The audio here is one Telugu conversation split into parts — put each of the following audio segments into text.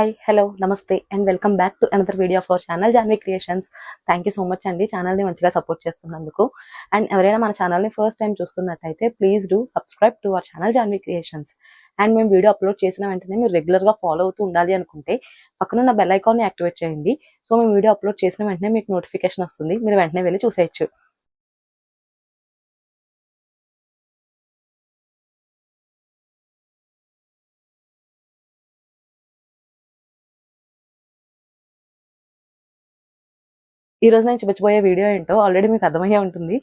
హాయ్, హలో, నమస్తే and welcome back to another video of our channel Janvi Creations. Thank you so much అండి ఛానల్ని మంచిగా సపోర్ట్ చేస్తున్నందుకు. అండ్ ఎవరైనా మన ఛానల్ని ఫస్ట్ టైం చూస్తున్నట్టయితే please do subscribe to our channel Janvi Creations. And మేము వీడియో అప్లోడ్ చేసిన వెంటనే మీరు రెగ్యులర్గా ఫాలో అవుతూ ఉండాలి అనుకుంటే పక్కనున్న బెల్ ఐకాన్ని యాక్టివేట్ చేయండి. సో మేము వీడియో అప్లోడ్ చేసిన వెంటనే మీకు నోటిఫికేషన్ వస్తుంది, మీరు వెంటనే వెళ్ళి చూసేయచ్చు. ఈ రోజు నేను చూపించబోయే వీడియో ఏంటో ఆల్రెడీ మీకు అర్థమయ్యే ఉంటుంది.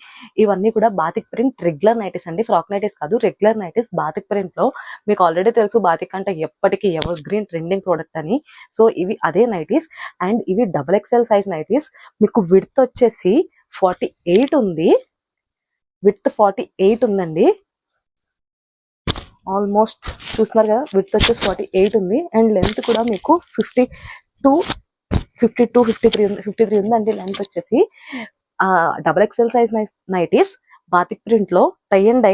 ఇవన్నీ కూడా బాతిక్ ప్రింట్ రెగ్యులర్ నైటీస్ అండి, ఫ్రాక్ నైటీస్ కాదు, రెగ్యులర్ నైటీస్ బాతిక్ ప్రింట్ లో. మీకు ఆల్రెడీ తెలుసు బాతిక్ అంటే ఎప్పటికీ ఎవర్ గ్రీన్ ట్రెండింగ్ ప్రోడక్ట్ అని. సో ఇవి అదే నైటీస్ అండ్ ఇవి XXL సైజ్ నైటీస్. మీకు విడ్త్ వచ్చేసి 48 ఉంది, విడ్త్ 48 ఉందండి. ఆల్మోస్ట్ చూస్తున్నారు కదా, విడ్త్ వచ్చేసి 48 ఉంది అండ్ లెంత్ కూడా మీకు 53 ఉందండి లెంత్ వచ్చేసి. XXL size nighties batik print లో టై అండ్ డై,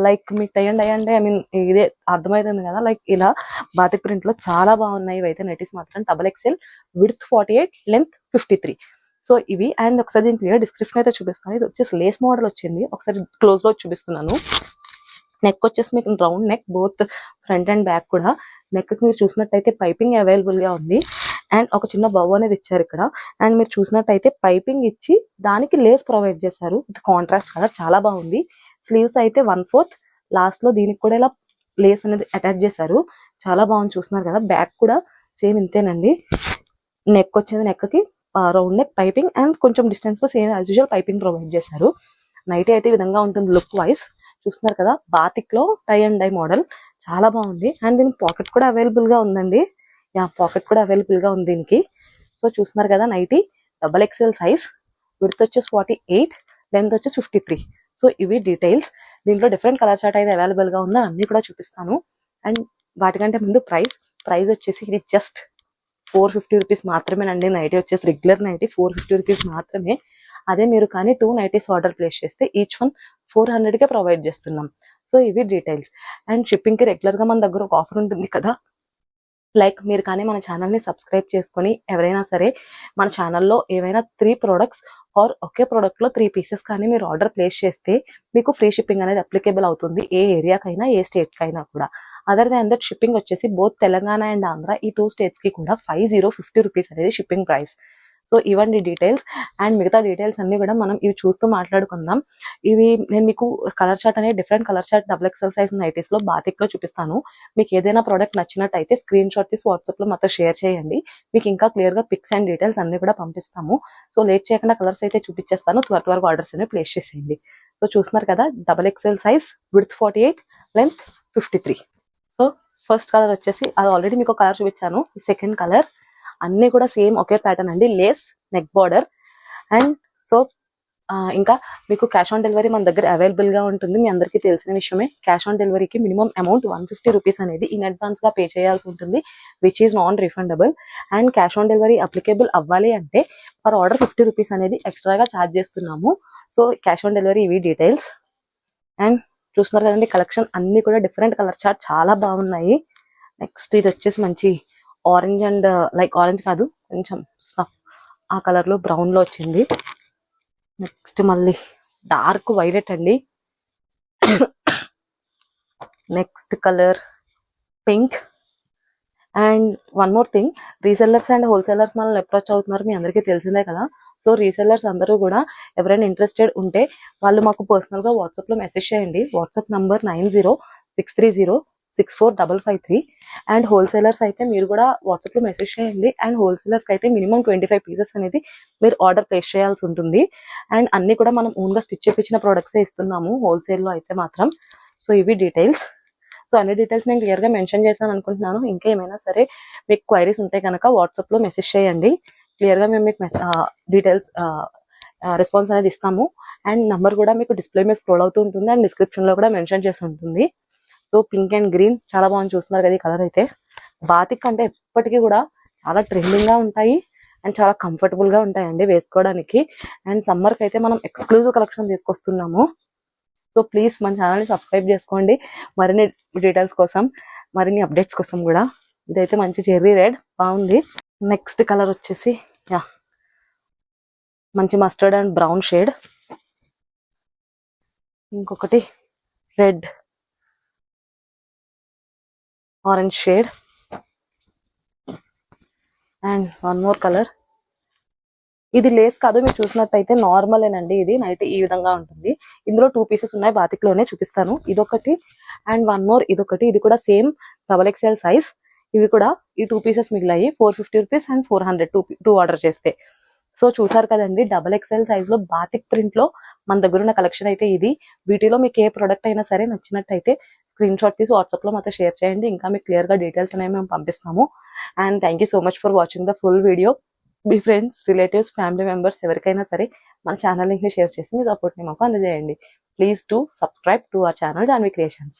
లైక్ మీకు టై అండ్ డై అంటే ఐ మీన్ ఇదే అర్థమవుతుంది కదా, లైక్ ఇలా బాతిక్ ప్రింట్ లో చాలా బాగున్నాయి ఇవైతే నైటీస్ మాత్రం. XXL width 48, length 53. సో ఇవి. అండ్ ఒకసారి దీని క్లియర్ డిస్క్రిప్షన్ అయితే చూపిస్తాను. ఇది వచ్చేసి లేస్ మోడల్ వచ్చింది, ఒకసారి క్లోజ్ లో చూపిస్తున్నాను. నెక్ వచ్చేసి మీకు round neck, both front and back కూడా. నెక్ మీరు చూసినట్టయితే పైపింగ్ అవైలబుల్ గా ఉంది అండ్ ఒక చిన్న బౌ అనేది ఇచ్చారు ఇక్కడ. అండ్ మీరు చూసినట్టయితే పైపింగ్ ఇచ్చి దానికి లేస్ ప్రొవైడ్ చేశారు, కాంట్రాస్ట్ కలర్ చాలా బాగుంది. స్లీవ్స్ అయితే 1/4, లాస్ట్ లో దీనికి కూడా ఇలా లేస్ అనేది అటాచ్ చేశారు, చాలా బాగుంది. చూస్తున్నారు కదా, బ్యాక్ కూడా సేమ్ ఇంతేనండి. నెక్ వచ్చేది, నెక్ కి రౌండ్ నెక్ పైపింగ్ అండ్ కొంచెం డిస్టెన్స్ లో same as usual piping provide చేశారు. నైటీ అయితే ఈ విధంగా ఉంటుంది లుక్ వైజ్. చూస్తున్నారు కదా, బాతిక్ లో టై అండ్ డై మోడల్ చాలా బాగుంది. అండ్ దీనికి పాకెట్ కూడా అవైలబుల్ గా ఉందండి. పాకెట్ కూడా అవైలబుల్ గా ఉంది దీనికి. సో చూస్తున్నారు కదా, నైటీ XXL సైజ్, విడ్త్ వచ్చేసి 48, లెంత్ వచ్చేసి 53. సో ఇవి డీటెయిల్స్. దీంట్లో డిఫరెంట్ కలర్ చార్ట్ అయితే అవైలబుల్ గా ఉందో అన్ని కూడా చూపిస్తాను. అండ్ వాటికంటే ముందు ప్రైస్ వచ్చేసి ఇది జస్ట్ 450 రూపీస్ మాత్రమేనండి. నైటీ వచ్చేసి రెగ్యులర్ నైటీ 450 రూపీస్ మాత్రమే. అదే మీరు కానీ 2 నైటీస్ ఆర్డర్ ప్లేస్ చేస్తే ఈచ్ వన్ 400కే ప్రొవైడ్ చేస్తున్నాం. సో ఇవి డీటెయిల్స్. అండ్ షిప్పింగ్ కి రెగ్యులర్ గా మన దగ్గర ఒక ఆఫర్ ఉంటుంది కదా, లైక్ మీరు కానీ మన ఛానల్ని సబ్స్క్రైబ్ చేసుకొని ఎవరైనా సరే మన ఛానల్లో ఏవైనా 3 ప్రోడక్ట్స్ ఆర్ ఒకే ప్రోడక్ట్లో 3 పీసెస్ కానీ మీరు ఆర్డర్ ప్లేస్ చేస్తే మీకు ఫ్రీ షిప్పింగ్ అనేది అప్లికేబుల్ అవుతుంది, ఏ ఏరియాకైనా ఏ స్టేట్కైనా కూడా. అదర్ దాన్ దట్ షిప్పింగ్ వచ్చేసి బోత్ తెలంగాణ అండ్ ఆంధ్ర ఈ 2 స్టేట్స్కి కూడా 50 రూపీస్ అనేది షిప్పింగ్ ప్రైస్. సో ఇవన్నీ డీటెయిల్స్. అండ్ మిగతా డీటెయిల్స్ అన్ని కూడా మనం ఇవి చూస్తూ మాట్లాడుకుందాం. ఇవి నేను మీకు కలర్ చార్ట్ అనేది different colour chart XXL size nighties లో బాతిక్ లో చూపిస్తాను. మీకు ఏదైనా ప్రోడక్ట్ నచ్చినట్టయితే స్క్రీన్ షాట్ తీసి వాట్సాప్ లో మాతో షేర్ చేయండి, మీకు ఇంకా క్లియర్ గా పిక్స్ అండ్ డీటెయిల్స్ అన్ని కూడా పంపిస్తాము. సో లేట్ చేయకుండా కలర్స్ అయితే చూపించేస్తాను, త్వరగా ఆర్డర్స్ అనేవి ప్లేస్ చేసేయండి. సో చూస్తున్నారు కదా, XXL size, width 48, length 53. So first colour వచ్చేసి అది ఆల్రెడీ మీకు కలర్ చూపించాను. సెకండ్ కలర్ అన్ని కూడా సేమ్ ఒకే ప్యాటర్న్ అండి, lace neck border. And so ఇంకా మీకు క్యాష్ ఆన్ డెలివరీ మన దగ్గర అవైలబుల్ గా ఉంటుంది, మీ అందరికీ తెలిసిన విషయమే. క్యాష్ ఆన్ డెలివరీకి మినిమం అమౌంట్ 150 రూపీస్ అనేది ఇన్ అడ్వాన్స్ గా పే చేయాల్సి ఉంటుంది, which is non refundable. And cash on delivery applicable అవ్వాలి అంటే పర్ ఆర్డర్ 50 రూపీస్ అనేది ఎక్స్ట్రాగా ఛార్జ్ చేస్తున్నాము. సో క్యాష్ ఆన్ డెలివరీ ఇవి డీటెయిల్స్. అండ్ చూస్తున్నారు కదండి, కలెక్షన్ అన్ని కూడా డిఫరెంట్ కలర్ చార్ట్ చాలా బాగున్నాయి. నెక్స్ట్ ఇది వచ్చేసి మంచి ఆరెంజ్ అండ్ లైక్ ఆరెంజ్ కాదు, కొంచెం ఆ కలర్ లో బ్రౌన్ లో వచ్చింది. నెక్స్ట్ మళ్ళీ డార్క్ వైలెట్ అండి. Next colour pink. And one more thing, resellers and wholesalers మనల్ని అప్రోచ్ అవుతున్నారు, మీ అందరికీ తెలిసిందే కదా. సో రీసెల్లర్స్ అందరూ కూడా ఎవరైనా ఇంట్రెస్టెడ్ ఉంటే వాళ్ళు మాకు పర్సనల్ గా వాట్సాప్ లో మెసేజ్ చేయండి. WhatsApp number 9063064553. అండ్ హోల్సేలర్స్ అయితే మీరు కూడా వాట్సాప్ లో మెసేజ్ చేయండి. అండ్ హోల్సేలర్స్ అయితే మినిమం 25 పీసెస్ అనేది మీరు ఆర్డర్ ప్లేస్ చేయాల్సి ఉంటుంది. అండ్ అన్ని కూడా మనం ఓన్ గా స్టిచ్ చేయించిన ప్రొడక్ట్స్ ఇస్తున్నాము హోల్సేల్ లో అయితే మాత్రం. సో ఇవి డీటెయిల్స్. సో అన్ని డీటెయిల్స్ నేను క్లియర్ గా మెన్షన్ చేశాను అనుకుంటున్నాను. ఇంకా ఏమైనా సరే మీకు క్వైరీస్ ఉంటే కనుక వాట్సాప్ లో మెసేజ్ చేయండి, క్లియర్ గా మేము మీకు డీటెయిల్స్ రెస్పాన్స్ అనేది ఇస్తాము. అండ్ నంబర్ కూడా మీకు డిస్ప్లే మీద స్క్రోల్ అవుతూ ఉంటుంది అండ్ డిస్క్రిప్షన్ లో కూడా మెన్షన్ చేసి ఉంటుంది. సో పింక్ అండ్ గ్రీన్ చాలా బాగుంది, చూస్తున్నారు కదా ఈ కలర్ అయితే. బాతిక్ అంటే ఎప్పటికీ కూడా చాలా ట్రెండింగ్ గా ఉంటాయి అండ్ చాలా కంఫర్టబుల్ గా ఉంటాయండి వేసుకోవడానికి. అండ్ సమ్మర్ కి అయితే మనం ఎక్స్క్లూజివ్ కలెక్షన్ తీసుకొస్తున్నాము. సో ప్లీజ్ మన ఛానల్ని సబ్స్క్రైబ్ చేసుకోండి మరిన్ని డీటెయిల్స్ కోసం, మరిన్ని అప్డేట్స్ కోసం కూడా. ఇదైతే మంచి చెర్రీ రెడ్ బాగుంది. నెక్స్ట్ కలర్ వచ్చేసి యా మంచి మస్టర్డ్ అండ్ బ్రౌన్ షేడ్. ఇంకొకటి red orange shade and one more colour. ఇది లేస్ కాదు, మీరు చూసినట్టయితే నార్మలేనండి. ఇది నైట్ ఈ విధంగా ఉంటుంది. ఇందులో 2 పీసెస్ ఉన్నాయి, బాతిక్ లోనే చూపిస్తాను. ఇదొకటి అండ్ వన్ మోర్ ఇదొకటి. ఇది కూడా సేమ్ XXL సైజ్. ఇవి కూడా ఈ 2 పీసెస్ మిగిలాయి. 450 రూపీస్ అండ్ 400 టూ ఆర్డర్ చేస్తే. సో చూసారు కదండి, XXL సైజ్ లో బాతిక్ ప్రింట్ లో మన దగ్గర ఉన్న కలెక్షన్ అయితే ఇది. వీటిలో మీకు ఏ ప్రోడక్ట్ అయినా సరే నచ్చినట్టయితే స్క్రీన్ షాట్ తీసి వాట్సాప్ లో మాతో షేర్ చేయండి. ఇంకా మీకు క్లియర్ గా డీటెయిల్స్ అనేవి మేము పంపిస్తాము. And thank you so much for watching the full video. Me friends, relatives, family members ఎవరికైనా సరే మన ఛానల్ లింక్ ని షేర్ చేసి మీ సపోర్ట్ ని మాకు అందజేయండి. Please to subscribe to our channel Janvi creations.